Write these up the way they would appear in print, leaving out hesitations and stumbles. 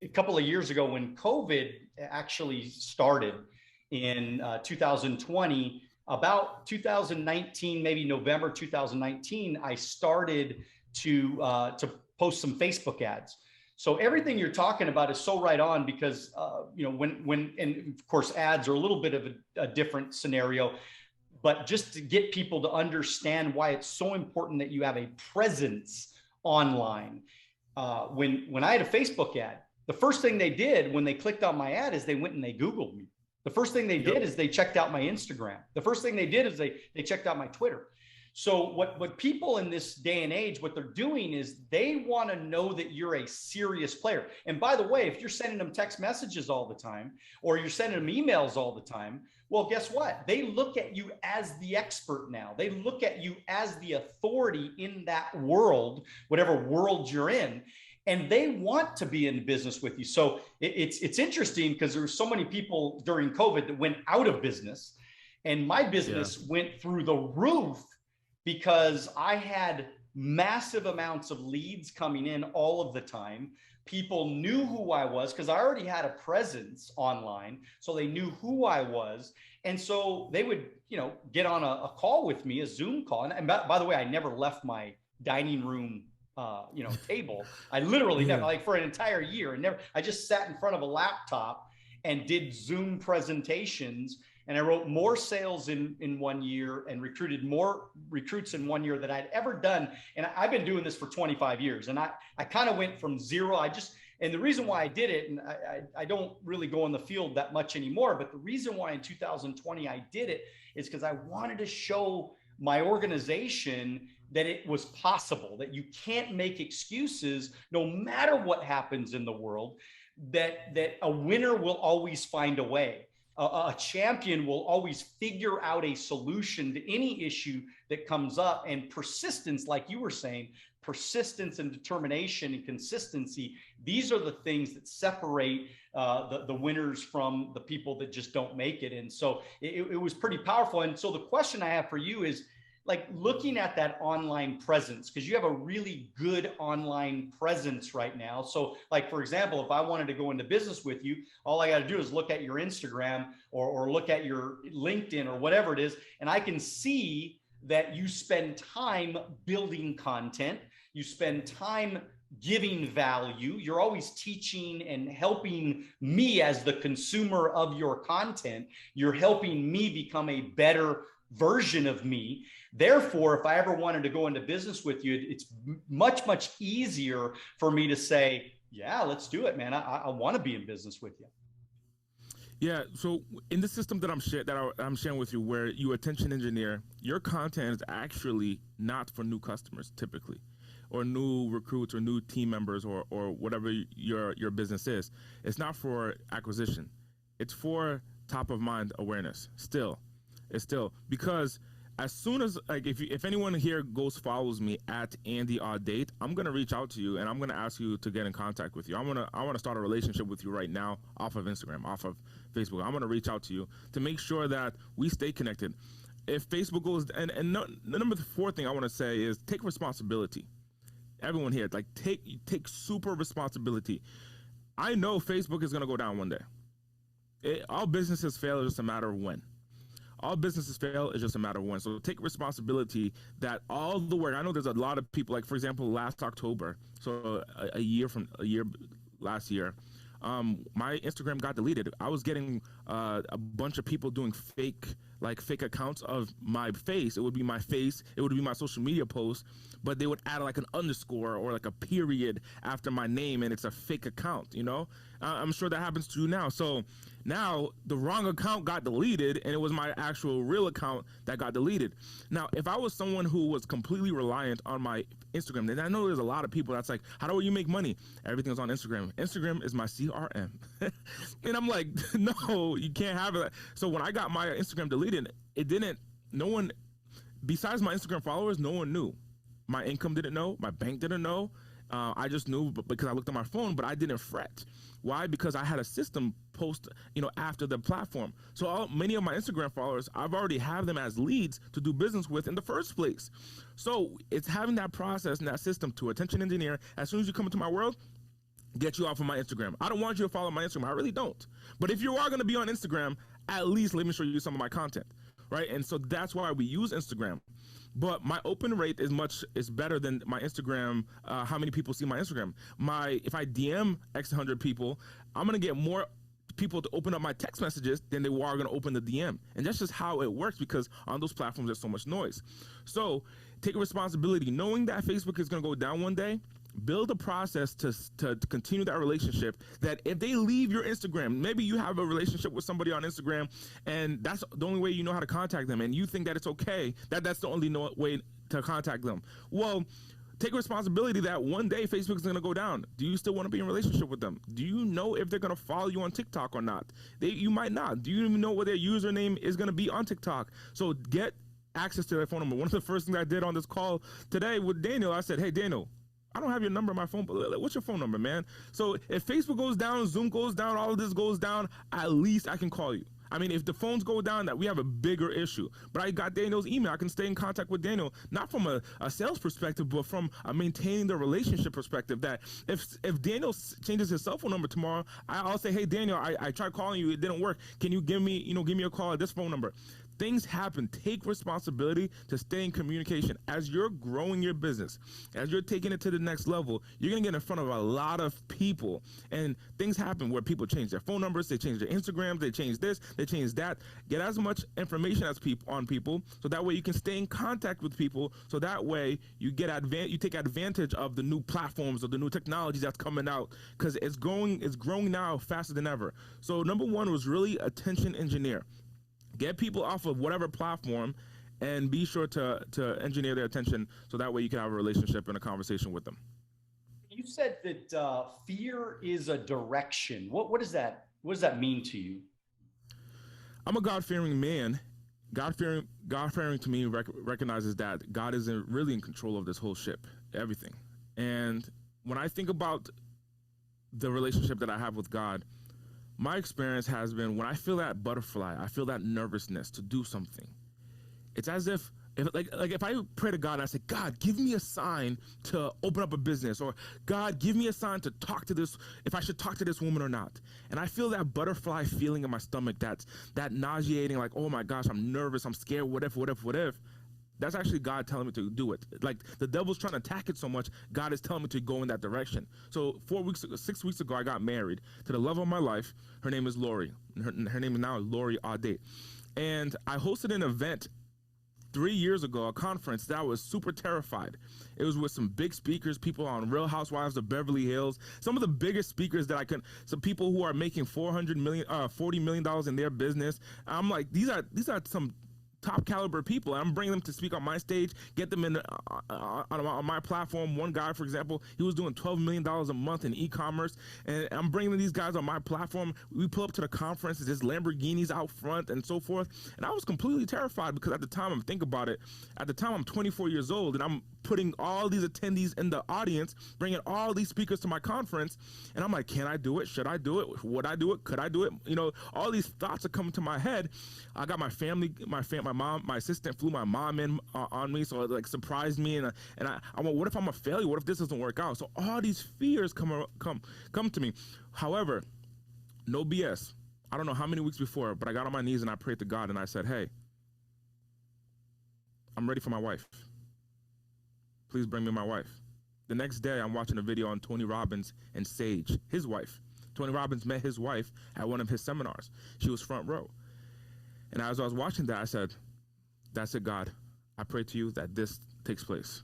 a couple of years ago when COVID actually started in 2020, about 2019, maybe November 2019, I started to post some Facebook ads. So everything you're talking about is so right on because and of course ads are a little bit of a different scenario, but just to get people to understand why it's so important that you have a presence online. When I had a Facebook ad, the first thing they did when they clicked on my ad is they went and they Googled me. The first thing they did is they checked out my Instagram. The first thing they did is they checked out my Twitter. So what people in this day and age, what they're doing is they want to know that you're a serious player. And by the way, if you're sending them text messages all the time, or you're sending them emails all the time, well, guess what? They look at you as the expert now. They look at you as the authority in that world, whatever world you're in. And they want to be in business with you. So it's interesting because there were so many people during COVID that went out of business. And my business went through the roof because I had massive amounts of leads coming in all of the time. People knew who I was because I already had a presence online. So they knew who I was. And so they would, get on a call with me, a Zoom call. And by the way, I never left my dining room table. I literally never, like for an entire year, and I just sat in front of a laptop and did Zoom presentations. And I wrote more sales in 1 year and recruited more recruits in 1 year than I'd ever done. And I've been doing this for 25 years. And I kind of went from zero. And the reason why I did it, and I don't really go in the field that much anymore, but the reason why in 2020 I did it is because I wanted to show my organization that it was possible, that you can't make excuses no matter what happens in the world, that a winner will always find a way. A champion will always figure out a solution to any issue that comes up. And persistence, like you were saying, persistence and determination and consistency, these are the things that separate the winners from the people that just don't make it. And so it was pretty powerful. And so the question I have for you is, like, looking at that online presence, because you have a really good online presence right now. So like, for example, if I wanted to go into business with you, all I got to do is look at your Instagram or look at your LinkedIn or whatever it is. And I can see that you spend time building content. You spend time giving value. You're always teaching and helping me as the consumer of your content. You're helping me become a better version of me. Therefore, if I ever wanted to go into business with you, it's much, much easier for me to say, yeah, let's do it, man. I want to be in business with you. Yeah. So in the system that I'm sharing with you, where you attention engineer, your content is actually not for new customers typically, or new recruits or new team members or whatever your business is. It's not for acquisition. It's for top of mind awareness. It's still because as soon as, like, if anyone here follows me at Andy Audate, I'm gonna reach out to you and I'm gonna ask you to get in contact with you. I wanna start a relationship with you right now off of Instagram, off of Facebook. I'm gonna reach out to you to make sure that we stay connected. If Facebook goes, and the number 4 thing I want to say is take responsibility. Everyone here, like, take super responsibility. I know Facebook is gonna go down one day. All businesses fail, it's just a matter of when. All businesses fail, it's just a matter of when. So take responsibility that all the work, I know there's a lot of people, like, for example, last October, so a year last year, my Instagram got deleted. I was getting a bunch of people doing fake accounts of my face. It would be my face, it would be my social media post, but they would add like an underscore or like a period after my name, and it's a fake account, I'm sure that happens to you now. So now the wrong account got deleted, and it was my actual real account that got deleted. Now, if I was someone who was completely reliant on my Instagram, then I know there's a lot of people that's like, how do you make money? Everything's on Instagram. Instagram is my CRM. And I'm like, no, you can't have it. So when I got my Instagram deleted, no one, besides my Instagram followers, no one knew. My income didn't know. My bank didn't know. I just knew because I looked at my phone, but I didn't fret. Why? Because I had a system post, after the platform. So many of my Instagram followers, I've already have them as leads to do business with in the first place. So it's having that process and that system to attention engineer. As soon as you come into my world, get you off of my Instagram. I don't want you to follow my Instagram. I really don't. But if you are going to be on Instagram, at least let me show you some of my content, right? And so that's why we use Instagram. But my open rate is better than my Instagram. How many people see my Instagram? If I DM X 100 people, I'm going to get more people to open up my text messages than they are going to open the DM. And that's just how it works, because on those platforms, there's so much noise. So take responsibility. Knowing that Facebook is going to go down one day, build a process to continue that relationship, that if they leave your Instagram, maybe you have a relationship with somebody on Instagram and that's the only way you know how to contact them, and you think that it's okay, that's the only way to contact them. Well, take responsibility that one day Facebook is going to go down. Do you still want to be in a relationship with them? Do you know if they're going to follow you on TikTok or not? You might not. Do you even know what their username is going to be on TikTok? So get access to their phone number. One of the first things I did on this call today with Daniel, I said, hey, Daniel, I don't have your number on my phone, but what's your phone number, man? So if Facebook goes down, Zoom goes down, all of this goes down, at least I can call you. I mean, if the phones go down, that we have a bigger issue. But I got Daniel's email. I can stay in contact with Daniel, not from a sales perspective, but from a maintaining the relationship perspective. That if Daniel changes his cell phone number tomorrow, I'll say, hey, Daniel, I tried calling you. It didn't work. Can you give me a call at this phone number? Things happen. Take responsibility to stay in communication. As you're growing your business, as you're taking it to the next level, you're going to get in front of a lot of people, and things happen where people change their phone numbers, they change their Instagrams, they change this, they change that. Get as much information as on people, so that way you can stay in contact with people, so that way you take advantage of the new platforms, of the new technologies that's coming out, because it's growing now faster than ever. So number one was really attention engineer. Get people off of whatever platform and be sure to engineer their attention, so that way you can have a relationship and a conversation with them. You said that fear is a direction. What does that mean to you? I'm a God-fearing man. God-fearing to me recognizes that God is really in control of this whole ship, everything. And when I think about the relationship that I have with God, my experience has been, when I feel that butterfly, I feel that nervousness to do something. It's as if I pray to God and I say, God, give me a sign to open up a business, or God, give me a sign to talk to this, if I should talk to this woman or not. And I feel that butterfly feeling in my stomach, that nauseating, like, oh my gosh, I'm nervous, I'm scared, what if. That's actually God telling me to do it. Like, the devil's trying to attack it so much, God is telling me to go in that direction. So 6 weeks ago, I got married to the love of my life. Her name is Lori. Her name is now Lori Audate. And I hosted an event 3 years ago, a conference that I was super terrified. It was with some big speakers, people on Real Housewives of Beverly Hills, some of the biggest speakers some people who are making $40 million in their business. I'm like, these are some top caliber people. I'm bringing them to speak on my stage, get them in on my platform. One guy, for example, he was doing $12 million a month in e-commerce, and I'm bringing these guys on my platform. We pull up to the conference, there's Lamborghinis out front and so forth, and I was completely terrified, because at the time, I'm 24 years old, and I'm putting all these attendees in the audience, bringing all these speakers to my conference, and I'm like, can I do it? Should I do it? Would I do it? Could I do it? All these thoughts are coming to my head. I got my family, my mom, my assistant flew my mom in on me, so it like surprised me, and I went, what if I'm a failure? What if this doesn't work out? So all these fears come to me. However, no BS. I don't know how many weeks before, but I got on my knees and I prayed to God, and I said, hey, I'm ready for my wife. Please bring me my wife. The next day, I'm watching a video on Tony Robbins and Sage, his wife. Tony Robbins met his wife at one of his seminars. She was front row. And as I was watching that, I said, that's it, God. I pray to you that this takes place.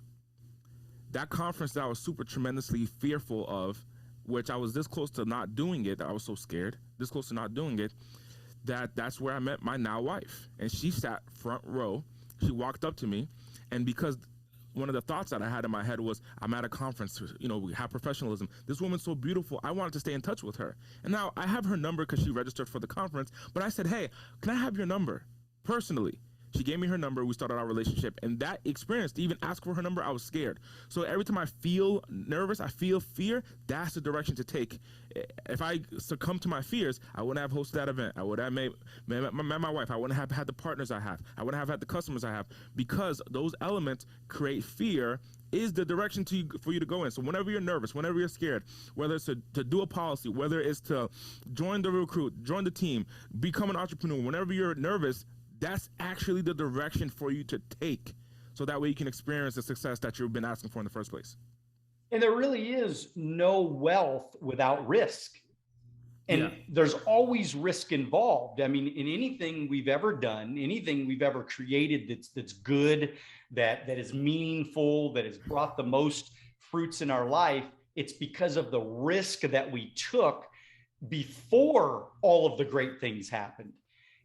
That conference that I was super tremendously fearful of, which I was this close to not doing it, I was so scared, this close to not doing it, that's where I met my now wife. And she sat front row. She walked up to me, and because one of the thoughts that I had in my head was, I'm at a conference, we have professionalism. This woman's so beautiful, I wanted to stay in touch with her. And now I have her number because she registered for the conference, but I said, hey, can I have your number personally? She gave me her number. We started our relationship. And that experience, to even ask for her number, I was scared. So every time I feel nervous, I feel fear, that's the direction to take. If I succumb to my fears, I wouldn't have hosted that event. I would have met my wife. I wouldn't have had the partners I have. I wouldn't have had the customers I have, because those elements create fear is the direction for you to go in. So whenever you're nervous, whenever you're scared, whether it's to do a policy, whether it's to join the recruit, join the team, become an entrepreneur, whenever you're nervous, that's actually the direction for you to take, so that way you can experience the success that you've been asking for in the first place. And there really is no wealth without risk. And there's always risk involved. I mean, in anything we've ever done, anything we've ever created that's good, that is meaningful, that has brought the most fruits in our life, it's because of the risk that we took before all of the great things happened.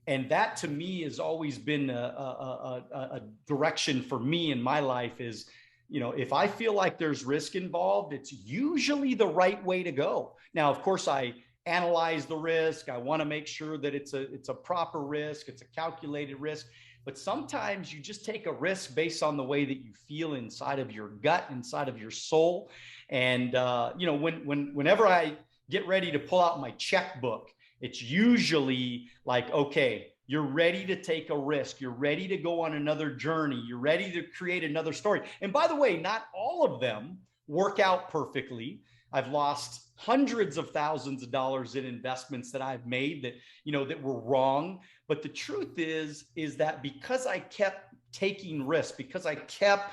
And that, to me, has always been a direction for me in my life is, if I feel like there's risk involved, it's usually the right way to go. Now, of course, I analyze the risk. I want to make sure that it's a proper risk. It's a calculated risk. But sometimes you just take a risk based on the way that you feel inside of your gut, inside of your soul. And, whenever I get ready to pull out my checkbook, it's usually like, okay, you're ready to take a risk. You're ready to go on another journey. You're ready to create another story. And by the way, not all of them work out perfectly. I've lost hundreds of thousands of dollars in investments that I've made that were wrong. But the truth is that because I kept taking risks, because I kept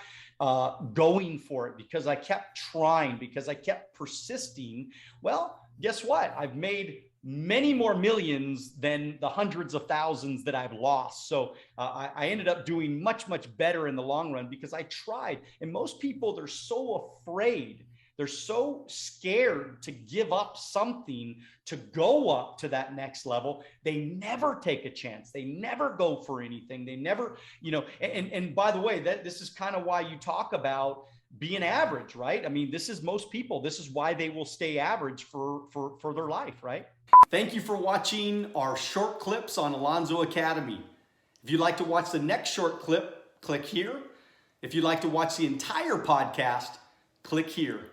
going for it, because I kept trying, because I kept persisting, well, guess what? I've made many more millions than the hundreds of thousands that I've lost. So I ended up doing much, much better in the long run because I tried. And most people, they're so afraid. They're so scared to give up something to go up to that next level. They never take a chance. They never go for anything. They never, and by the way, this is kind of why you talk about being average, right? I mean, this is most people. This is why they will stay average for their life, right? Thank you for watching our short clips on Alonzo Academy. If you'd like to watch the next short clip, click here. If you'd like to watch the entire podcast, click here.